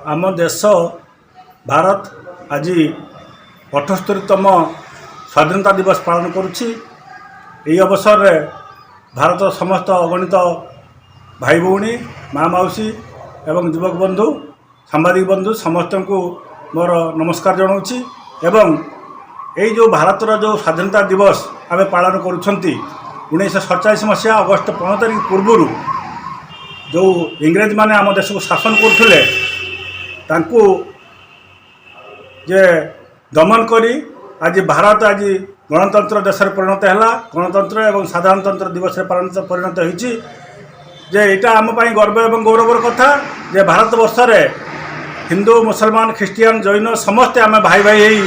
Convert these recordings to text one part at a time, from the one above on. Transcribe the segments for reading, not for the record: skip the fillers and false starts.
आम देश भारत आज 78तम स्वाधीनता दिवस पालन करुच्ची। यही अवसर रे भारत समस्त अगणित भाई भौणी माँ मौसी एवं युवक बंधु सांबादिक बंधु समस्त को मोर नमस्कार जनाऊँगी। एवं यही जो भारतर जो स्वाधीनता दिवस आम पालन करुँच 1947 मसीहा अगस्ट 15 तारिख पूर्व जो इंग्रेज माने आम देश को शासन करते जे दमन करी आज भारत आज गणतंत्र देश में परिणत है। गणतंत्र एवं साधारणतंत्र दिवस परिणत होती जे यहाँ आम गर्व एवं गौरवर कथा जे भारत वर्ष रे हिंदू मुसलमान ख्रीस्टियान जैन समस्ते आम भाई भाई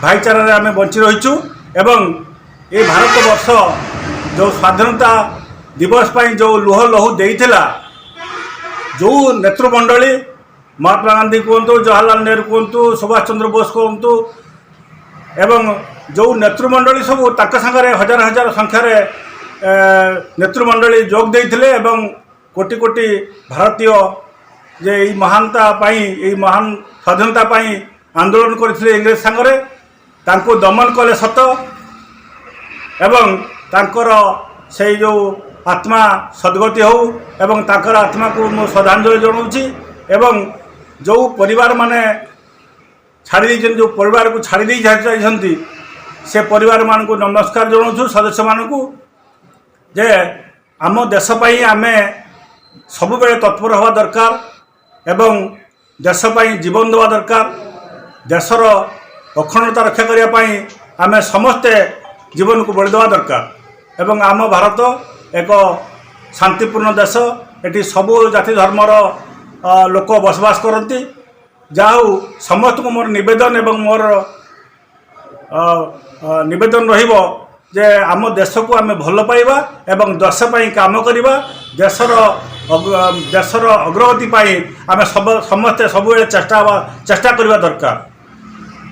भाईचारा आम बंची रहीचु। एवं ये भारत वर्ष जो स्वाधीनता दिवस पर जो लुह लहू देइथिला जो नेतृमंडली महात्मा गांधी कहतु जवाहरलाल नेहरू कहतु सुभाष चंद्र बोस कहतु एवं जो नेतृमंडली सब ताक संगे हजार हजार संख्यार नेतृमंडली जोग देइथिले एवं कोटि कोटि भारतीय जे यही महानता पाई यही महान स्वाधीनता पाई आंदोलन करथिले इंग्रेज संगे तांको दमन कले सत एवं तांकर से जो आत्मा सद्गति हो एवं तांकर आत्मा को मो श्रद्धांजलि जनाऊँगी। एवं जो परिवार माने छाड़ी जो परिवार को छाड़ी जाती से परिवार मान को नमस्कार जनाऊँ सदस्य मान को जे आम देशपाई आम सब बेले तत्पर हवा दरकार एवं देशपाई जीवन देवा दरकार। देशर अखंडता रक्षा करने आम समस्ते जीवन को बलिदेवा दरकार। एवं आम भारत एक शांतिपूर्ण देश एटी सबु जाति धर्मर लोक बसवास करती। जाऊ समस्त को मोर निवेदन एवं मोर निवेदन रहिबो जे आम देश को आम भल पाइबा एवं देश पाई काम करिबा देशर अग्रगति पाई आम समस्ते सब चेष्टा करबा दरकार।